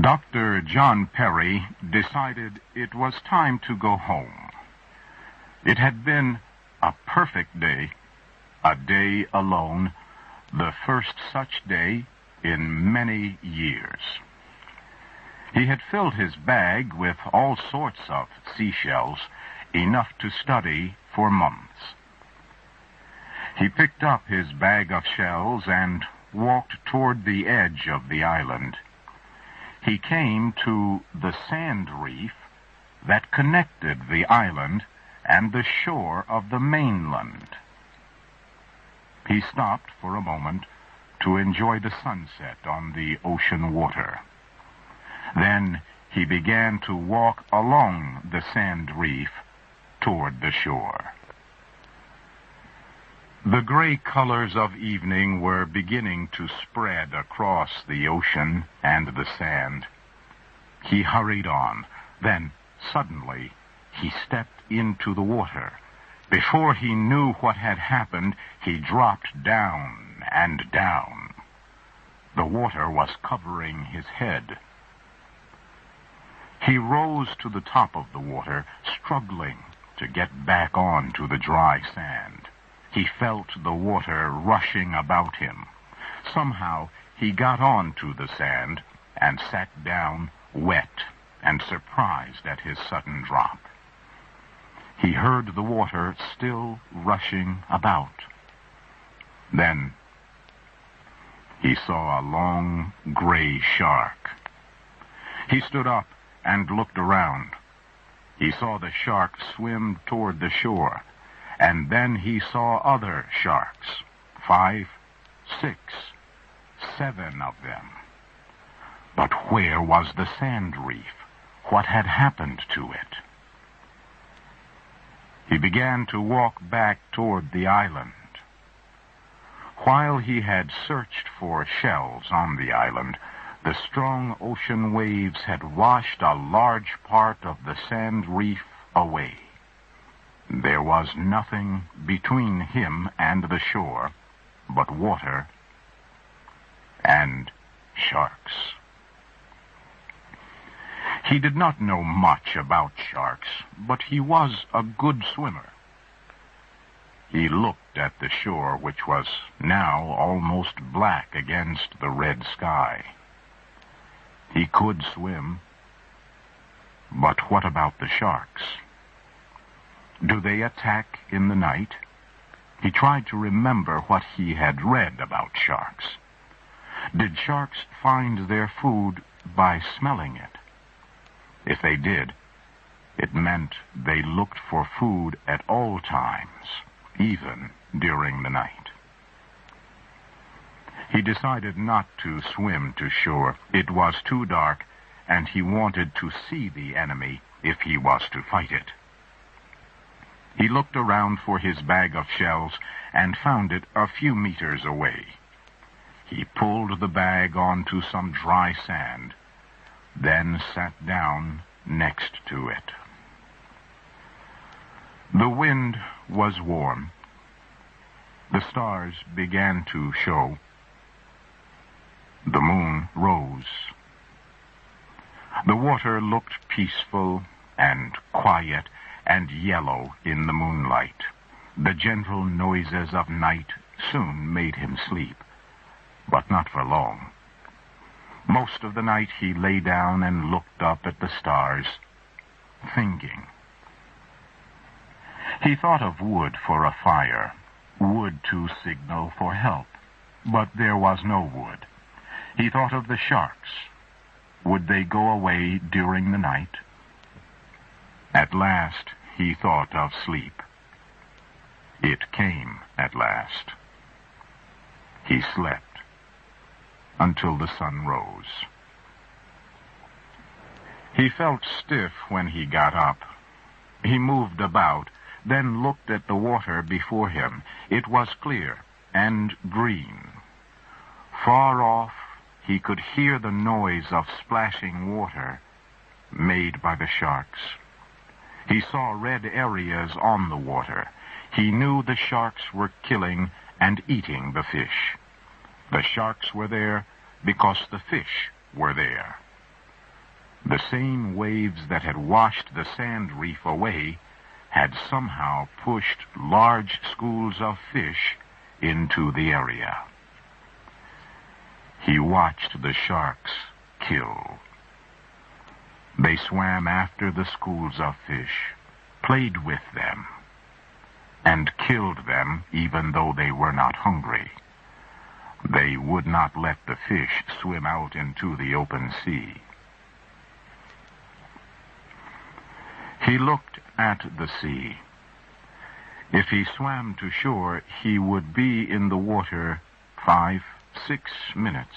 Dr. John Perry decided it was time to go home. It had been a perfect day, a day alone, the first such day in many years. He had filled his bag with all sorts of seashells, enough to study for months. He picked up his bag of shells and walked toward the edge of the island. He came to the sand reef that connected the island and the shore of the mainland. He stopped for a moment to enjoy the sunset on the ocean water. Then he began to walk along the sand reef toward the shore. The gray colors of evening were beginning to spread across the ocean and the sand. He hurried on. Then, suddenly, he stepped into the water. Before he knew what had happened, he dropped down and down. The water was covering his head. He rose to the top of the water, struggling to get back onto the dry sand. He felt the water rushing about him. Somehow he got onto the sand and sat down, wet and surprised at his sudden drop. He heard the water still rushing about. Then he saw a long gray shark. He stood up and looked around. He saw the shark swim toward the shore. And then he saw other sharks, 5, 6, 7 of them. But where was the sand reef? What had happened to it? He began to walk back toward the island. While he had searched for shells on the island, the strong ocean waves had washed a large part of the sand reef away. There was nothing between him and the shore but water and sharks. He did not know much about sharks, but he was a good swimmer. He looked at the shore, which was now almost black against the red sky. He could swim, but what about the sharks? Do they attack in the night? He tried to remember what he had read about sharks. Did sharks find their food by smelling it? If they did, it meant they looked for food at all times, even during the night. He decided not to swim to shore. It was too dark, and he wanted to see the enemy if he was to fight it. He looked around for his bag of shells and found it a few meters away. He pulled the bag onto some dry sand, then sat down next to it. The wind was warm. The stars began to show. The moon rose. The water looked peaceful and quiet and yellow in the moonlight. The gentle noises of night soon made him sleep, but not for long. Most of the night he lay down and looked up at the stars, thinking. He thought of wood for a fire, wood to signal for help, but there was no wood. He thought of the sharks. Would they go away during the night? At last, he thought of sleep. It came at last. He slept until the sun rose. He felt stiff when he got up. He moved about, then looked at the water before him. It was clear and green. Far off, he could hear the noise of splashing water made by the sharks. He saw red areas on the water. He knew the sharks were killing and eating the fish. The sharks were there because the fish were there. The same waves that had washed the sand reef away had somehow pushed large schools of fish into the area. He watched the sharks kill. They swam after the schools of fish, played with them, and killed them even though they were not hungry. They would not let the fish swim out into the open sea. He looked at the sea. If he swam to shore, he would be in the water 5, 6 minutes.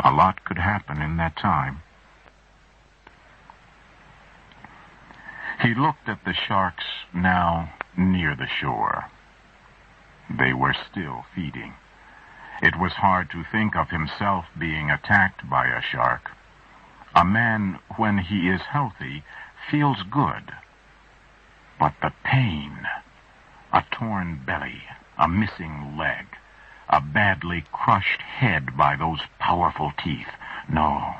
A lot could happen in that time. He looked at the sharks now near the shore. They were still feeding. It was hard to think of himself being attacked by a shark. A man, when he is healthy, feels good. But the pain, a torn belly, a missing leg, a badly crushed head by those powerful teeth. No.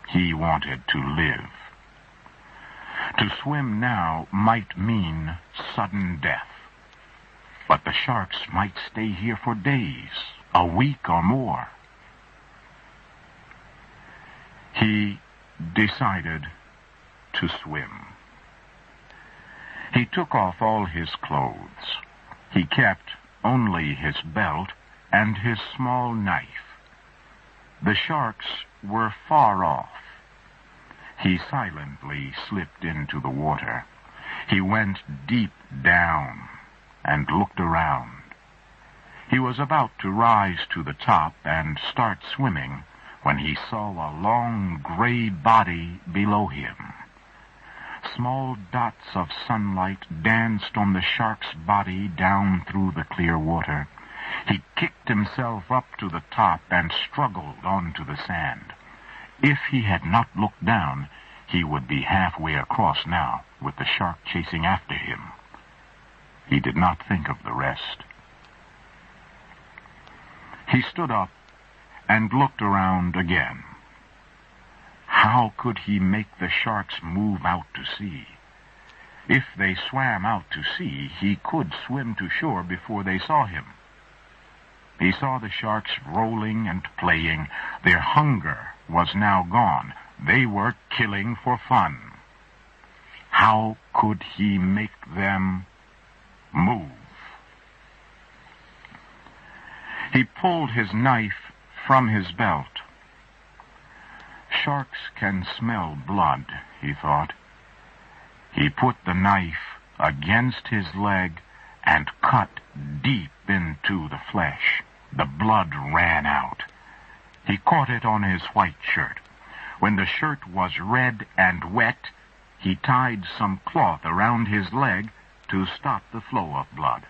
He wanted to live. To swim now might mean sudden death. But the sharks might stay here for days, a week or more. He decided to swim. He took off all his clothes. He kept only his belt and his small knife. The sharks were far off. He silently slipped into the water. He went deep down and looked around. He was about to rise to the top and start swimming when he saw a long gray body below him. Small dots of sunlight danced on the shark's body down through the clear water. He kicked himself up to the top and struggled onto the sand. If he had not looked down, he would be halfway across now, with the shark chasing after him. He did not think of the rest. He stood up and looked around again. How could he make the sharks move out to sea? If they swam out to sea, he could swim to shore before they saw him. He saw the sharks rolling and playing. Their hunger was now gone. They were killing for fun. How could he make them move? He pulled his knife from his belt. Sharks can smell blood, he thought. He put the knife against his leg and cut deep into the flesh. The blood ran out. He caught it on his white shirt. When the shirt was red and wet, he tied some cloth around his leg to stop the flow of blood.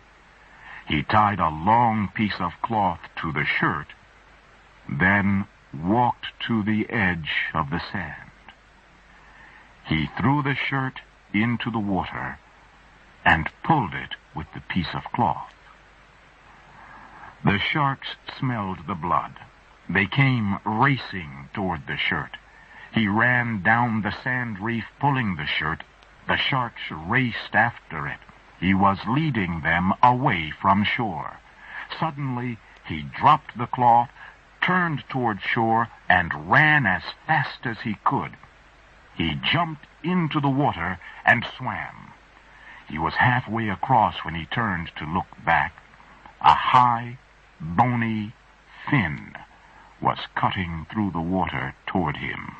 He tied a long piece of cloth to the shirt, then walked to the edge of the sand. He threw the shirt into the water and pulled it with the piece of cloth. The sharks smelled the blood. They came racing toward the shirt. He ran down the sand reef pulling the shirt. The sharks raced after it. He was leading them away from shore. Suddenly, he dropped the cloth, turned toward shore, and ran as fast as he could. He jumped into the water and swam. He was halfway across when he turned to look back. A high, bony fin was cutting through the water toward him.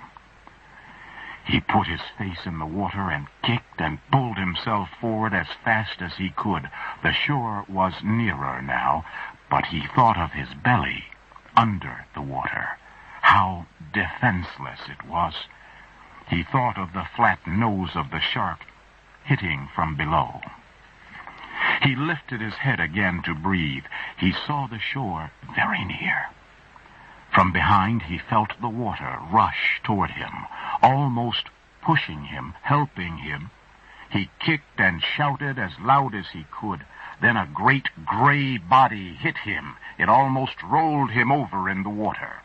He put his face in the water and kicked and pulled himself forward as fast as he could. The shore was nearer now, but he thought of his belly under the water. How defenseless it was. He thought of the flat nose of the shark hitting from below. He lifted his head again to breathe. He saw the shore very near. From behind, he felt the water rush toward him, almost pushing him, helping him. He kicked and shouted as loud as he could. Then a great gray body hit him. It almost rolled him over in the water.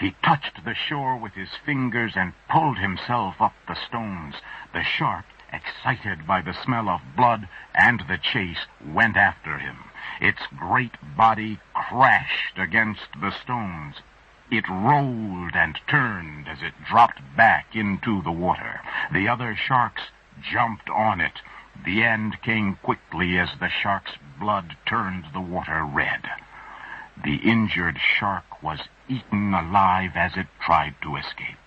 He touched the shore with his fingers and pulled himself up the stones. The shark, excited by the smell of blood and the chase, went after him. Its great body crashed against the stones. It rolled and turned as it dropped back into the water. The other sharks jumped on it. The end came quickly as the shark's blood turned the water red. The injured shark was eaten alive as it tried to escape.